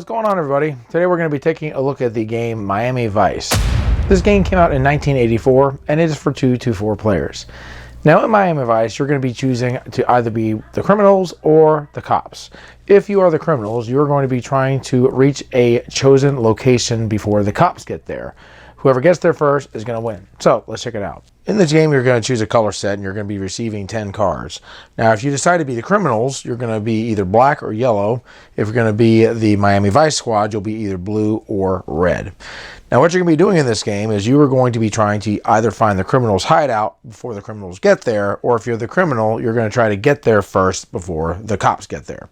what's going on, everybody? Today we're going to be taking a look at the game Miami Vice. This game came out in 1984 and it is for 2 to 4 players. Now in Miami Vice, you're going to be choosing to either be the criminals or the cops. If you are the criminals, you're going to be trying to reach a chosen location before the cops get there. Whoever gets there first is going to win. So let's check it out. In this game, you're going to choose a color set and you're going to be receiving 10 cards. Now, if you decide to be the criminals, you're going to be either black or yellow. If you're going to be the Miami Vice squad, you'll be either blue or red. Now, what you're going to be doing in this game is you are going to be trying to either find the criminals' hideout before the criminals get there, or if you're the criminal, you're going to try to get there first before the cops get there.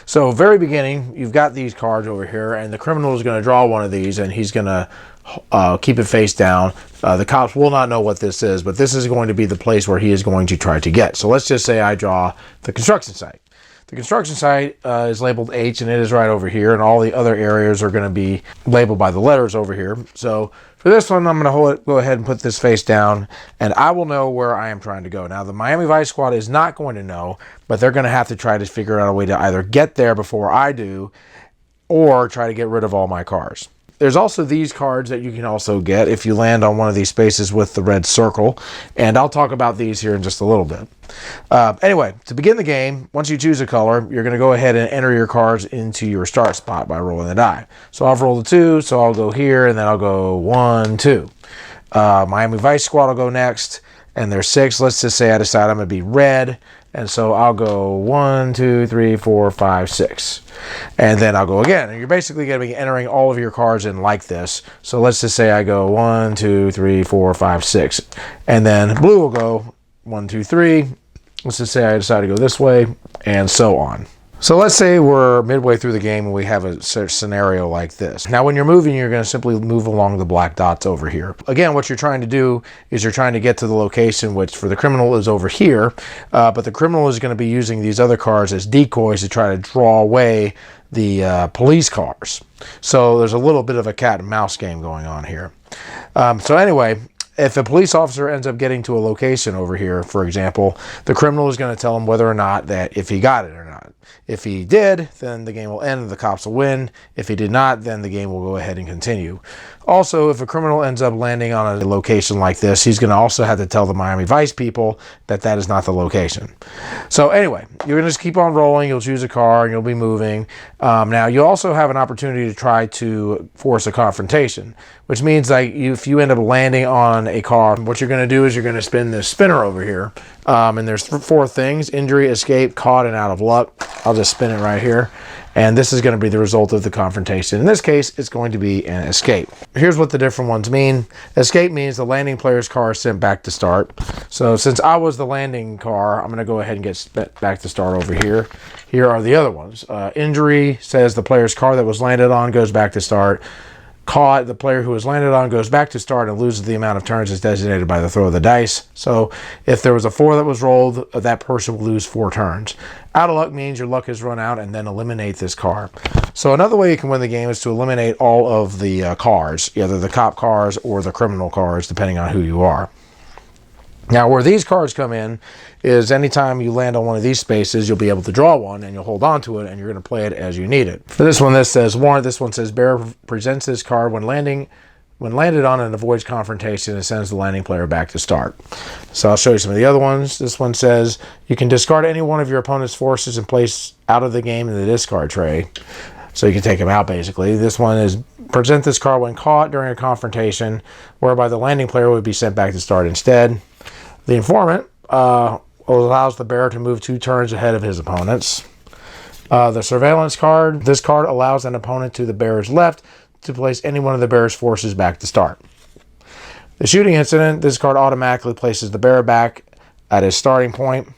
So, very beginning, you've got these cards over here, and the criminal is going to draw one of these, and he's going to keep it face down. The cops will not know what this is, but this is going to be the place where he is going to try to get. So let's just say I draw the construction site. The construction site is labeled H, and it is right over here, and all the other areas are going to be labeled by the letters over here. So for this one, I'm going to go ahead and put this face down, and I will know where I am trying to go. Now, the Miami Vice squad is not going to know, but they're going to have to try to figure out a way to either get there before I do, or try to get rid of all my cars. There's also these cards that you can also get if you land on one of these spaces with the red circle, and I'll talk about these here in just a little bit. Anyway, to begin the game, once you choose a color, you're going to go ahead and enter your cards into your start spot by rolling the die. So I've rolled a 2, so I'll go here, and then I'll go 1, 2. Miami Vice squad will go next, and there's 6. Let's just say I decide I'm going to be red, and so I'll go 1, 2, 3, 4, 5, 6. And then I'll go again. And you're basically going to be entering all of your cards in like this. So let's just say I go 1, 2, 3, 4, 5, 6. And then blue will go 1, 2, 3. Let's just say I decide to go this way, and so on. So let's say we're midway through the game and we have a scenario like this. Now when you're moving, you're going to simply move along the black dots over here. Again, what you're trying to do is you're trying to get to the location, which for the criminal is over here, but the criminal is going to be using these other cars as decoys to try to draw away the police cars. So there's a little bit of a cat and mouse game going on here. So anyway, if a police officer ends up getting to a location over here, for example, the criminal is going to tell him whether or not that if he got it or not. If he did, then the game will end and the cops will win. If he did not, then the game will go ahead and continue. Also, if a criminal ends up landing on a location like this, he's going to also have to tell the Miami Vice people that that is not the location. So anyway, you're going to just keep on rolling. You'll choose a car and you'll be moving. Now, you also have an opportunity to try to force a confrontation, which means like if you end up landing on a car, what you're going to do is you're going to spin this spinner over here. And there's 4 things: injury, escape, caught, and out of luck. I'll just spin it right here. And this is going to be the result of the confrontation. In this case, it's going to be an escape. Here's what the different ones mean. Escape means the landing player's car is sent back to start. So since I was the landing car, I'm going to go ahead and get back to start over here. Here are the other ones. Injury says the player's car that was landed on goes back to start. Caught, the player who was landed on goes back to start and loses the amount of turns as designated by the throw of the dice. So if there was a 4 that was rolled, that person will lose 4 turns. Out of luck means your luck has run out and then eliminate this car. So another way you can win the game is to eliminate all of the cars, either the cop cars or the criminal cars, depending on who you are. Now, where these cards come in is anytime you land on one of these spaces, you'll be able to draw one and you'll hold on to it and you're going to play it as you need it. For this one, this says warrant. This one says bearer presents this card when landed on and avoids confrontation and sends the landing player back to start. So I'll show you some of the other ones. This one says you can discard any one of your opponent's forces and place out of the game in the discard tray. So you can take them out basically. This one is present this card when caught during a confrontation, whereby the landing player would be sent back to start instead. The informant allows the bearer to move 2 turns ahead of his opponents. The surveillance card. This card allows an opponent to the bearer's left to place any one of the bearer's forces back to start. The shooting incident. This card automatically places the bearer back at his starting point.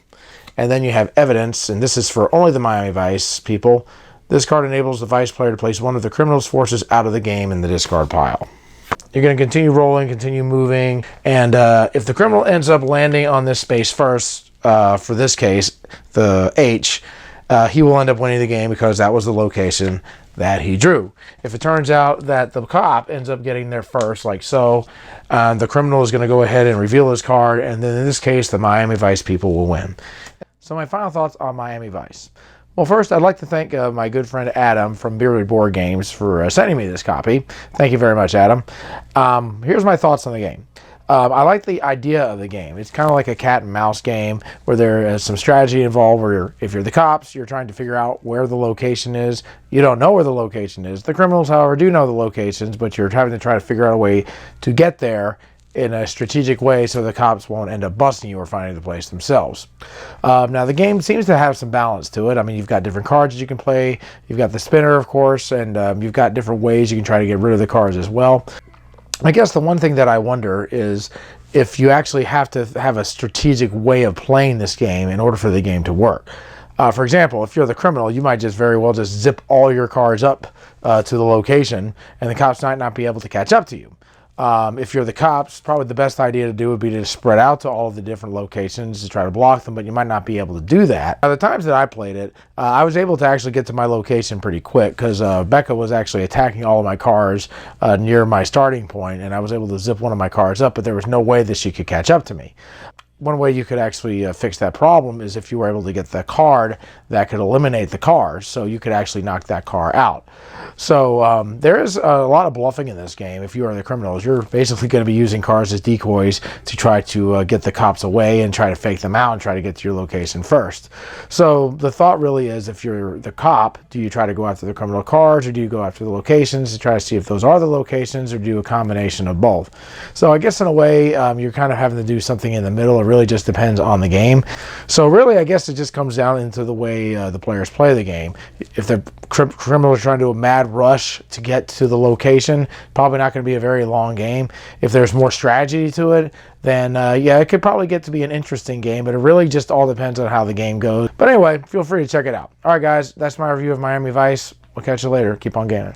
And then you have evidence, and this is for only the Miami Vice people. This card enables the Vice player to place one of the criminal's forces out of the game in the discard pile. You're going to continue rolling, continue moving, and if the criminal ends up landing on this space first, for this case, the H, he will end up winning the game because that was the location that he drew. If it turns out that the cop ends up getting there first, like so, the criminal is going to go ahead and reveal his card, and then in this case, the Miami Vice people will win. So my final thoughts on Miami Vice. Well, first, I'd like to thank my good friend Adam from Bearded Board Games for sending me this copy. Thank you very much, Adam. Here's my thoughts on the game. I like the idea of the game. It's kind of like a cat and mouse game where there is some strategy involved where if you're the cops, you're trying to figure out where the location is. You don't know where the location is. The criminals, however, do know the locations, but you're having to try to figure out a way to get there in a strategic way so the cops won't end up busting you or finding the place themselves. Now, the game seems to have some balance to it. I mean, you've got different cards that you can play. You've got the spinner, of course, and you've got different ways you can try to get rid of the cards as well. I guess the one thing that I wonder is if you actually have to have a strategic way of playing this game in order for the game to work. For example, if you're the criminal, you might just very well just zip all your cards up to the location, and the cops might not be able to catch up to you. If you're the cops, probably the best idea to do would be to spread out to all of the different locations to try to block them, but you might not be able to do that. Now, the times that I played it, I was able to actually get to my location pretty quick because Becca was actually attacking all of my cars near my starting point, and I was able to zip one of my cars up, but there was no way that she could catch up to me. One way you could actually fix that problem is if you were able to get the card that could eliminate the cars, so you could actually knock that car out. So there is a lot of bluffing in this game. If you are the criminals, you're basically going to be using cars as decoys to try to get the cops away and try to fake them out and try to get to your location first. So the thought really is, if you're the cop, do you try to go after the criminal cars, or do you go after the locations to try to see if those are the locations, or do a combination of both? So I guess in a way, you're kind of having to do something in the middle. It really just depends on the game. So really, I guess it just comes down into the way the players play the game. If the criminals are trying to do a mad rush to get to the location, probably not going to be a very long game. If there's more strategy to it, then yeah, it could probably get to be an interesting game, but it really just all depends on how the game goes. But anyway, feel free to check it out. All right, guys, that's my review of Miami Vice. We'll catch you later. Keep on gaming.